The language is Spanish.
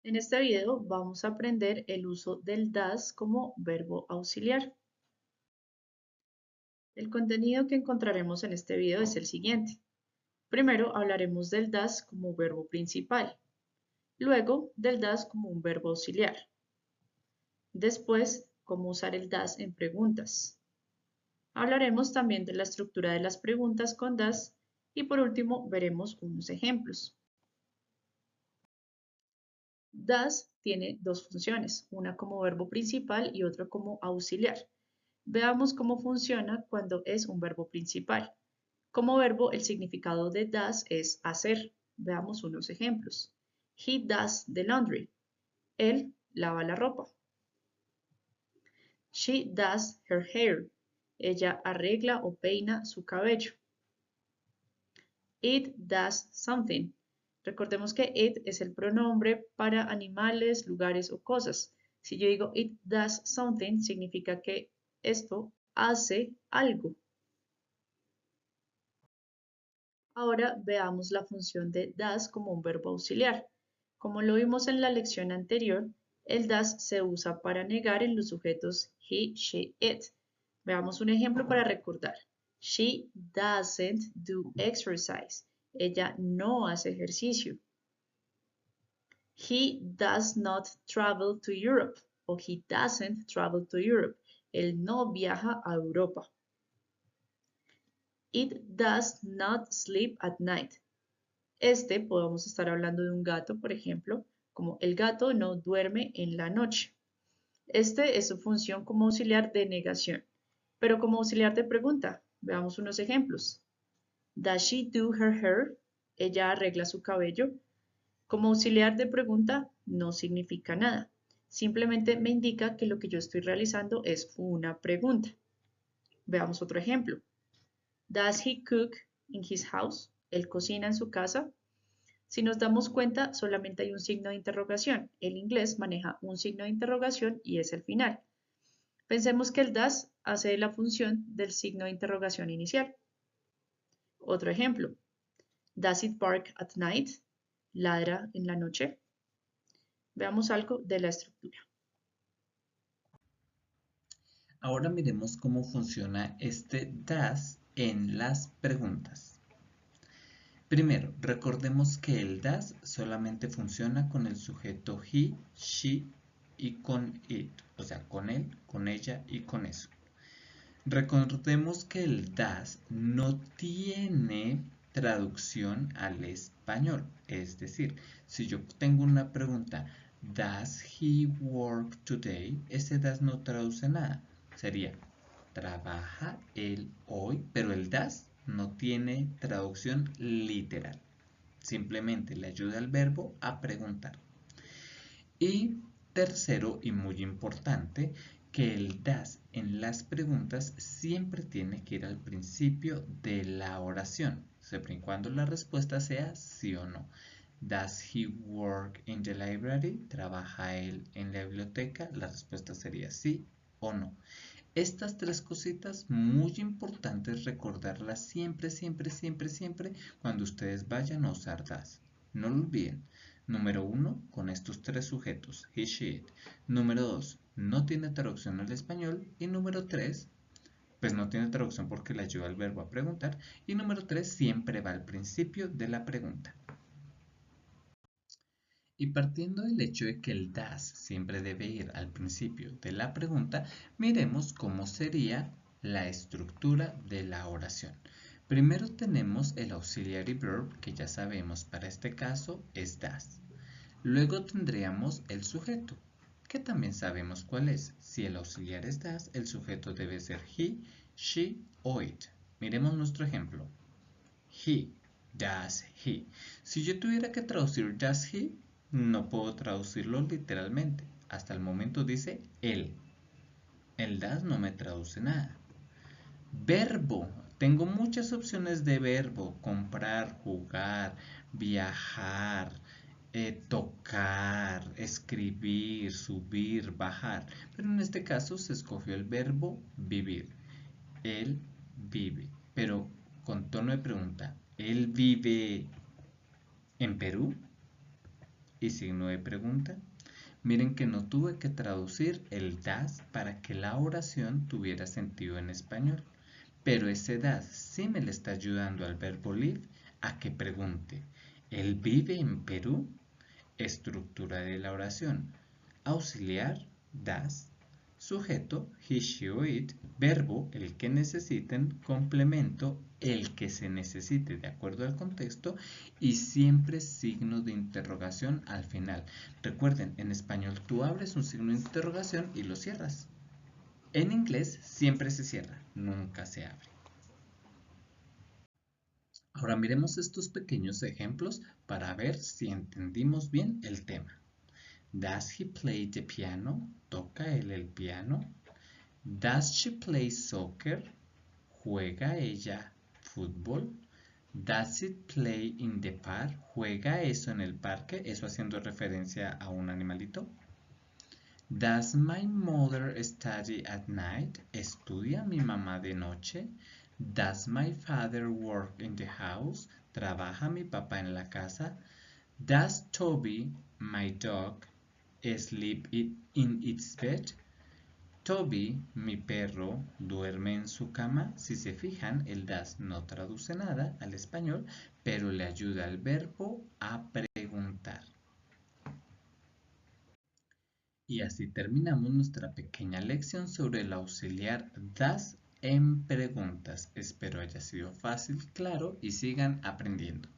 En este video vamos a aprender el uso del das como verbo auxiliar. El contenido que encontraremos en este video es el siguiente. Primero hablaremos del das como verbo principal, luego del das como un verbo auxiliar. Después, cómo usar el das en preguntas. Hablaremos también de la estructura de las preguntas con das y por último veremos unos ejemplos. Das tiene dos funciones, una como verbo principal y otra como auxiliar. Veamos cómo funciona cuando es un verbo principal. Como verbo, el significado de does es hacer. Veamos unos ejemplos. He does the laundry. Él lava la ropa. She does her hair. Ella arregla o peina su cabello. It does something. Recordemos que it es el pronombre para animales, lugares o cosas. Si yo digo it does something, significa que esto hace algo. Ahora veamos la función de das como un verbo auxiliar. Como lo vimos en la lección anterior, el das se usa para negar en los sujetos he, she, it. Veamos un ejemplo para recordar. She doesn't do exercise. Ella no hace ejercicio. He does not travel to Europe. O he doesn't travel to Europe. Él no viaja a Europa. It does not sleep at night. Podemos estar hablando de un gato, por ejemplo, como el gato no duerme en la noche. Es su función como auxiliar de negación, pero como auxiliar de pregunta. Veamos unos ejemplos. Does she do her hair? Ella arregla su cabello. Como auxiliar de pregunta no significa nada. Simplemente me indica que lo que yo estoy realizando es una pregunta. Veamos otro ejemplo. Does he cook in his house? ¿Él cocina en su casa? Si nos damos cuenta, solamente hay un signo de interrogación. El inglés maneja un signo de interrogación y es el final. Pensemos que el does hace la función del signo de interrogación inicial. Otro ejemplo. Does it bark at night? ¿Ladra en la noche? Veamos algo de la estructura. Ahora miremos cómo funciona este das en las preguntas. Primero, recordemos que el das solamente funciona con el sujeto he, she y con it, o sea, con él, con ella y con eso. Recordemos que el das no tiene traducción al español, es decir, si yo tengo una pregunta, ¿Does he work today? Ese das no traduce nada, sería ¿trabaja él hoy? Pero el das no tiene traducción literal, simplemente le ayuda al verbo a preguntar. Y tercero y muy importante, que el das en las preguntas siempre tiene que ir al principio de la oración, siempre y cuando la respuesta sea sí o no. Does he work in the library? ¿Trabaja él en la biblioteca? La respuesta sería sí o no. Estas tres cositas muy importantes recordarlas siempre, siempre, siempre, siempre cuando ustedes vayan a usar das. No lo olviden. Número 1, con estos tres sujetos, he, she, it. Número 2, no tiene traducción al español. Y número 3, pues no tiene traducción porque le ayuda al verbo a preguntar. Y número 3, siempre va al principio de la pregunta. Y partiendo del hecho de que el das siempre debe ir al principio de la pregunta, miremos cómo sería la estructura de la oración. Primero tenemos el auxiliary verb, que ya sabemos para este caso es das. Luego tendríamos el sujeto, que también sabemos cuál es. Si el auxiliar es das, el sujeto debe ser he, she o it. Miremos nuestro ejemplo. He, does he. Si yo tuviera que traducir does he, no puedo traducirlo literalmente. Hasta el momento dice él. El das no me traduce nada. Verbo. Tengo muchas opciones de verbo. Comprar, jugar, viajar, tocar, escribir, subir, bajar. Pero en este caso se escogió el verbo vivir. Él vive. Pero con tono de pregunta. ¿Él vive en Perú? y signo de pregunta. Miren que no tuve que traducir el das para que la oración tuviera sentido en español, pero ese das sí me le está ayudando al verbo live a que pregunte, ¿él vive en Perú? Estructura de la oración. Auxiliar, das. Sujeto, he, she o it. Verbo, el que necesiten. Complemento, el que se necesite de acuerdo al contexto. Y siempre signo de interrogación al final. Recuerden, en español tú abres un signo de interrogación y lo cierras. En inglés siempre se cierra, nunca se abre. Ahora miremos estos pequeños ejemplos para ver si entendimos bien el tema. Does he play the piano? ¿Toca él el piano? Does she play soccer? ¿Juega ella fútbol? Does it play in the park? ¿Juega eso en el parque? Eso haciendo referencia a un animalito. Does my mother study at night? ¿Estudia mi mamá de noche? Does my father work in the house? ¿Trabaja mi papá en la casa? Does Toby, my dog, sleep in its bed? Toby, mi perro, duerme en su cama. Si se fijan, el does no traduce nada al español, pero le ayuda al verbo a preguntar. Y así terminamos nuestra pequeña lección sobre el auxiliar does en preguntas. Espero haya sido fácil, claro y sigan aprendiendo.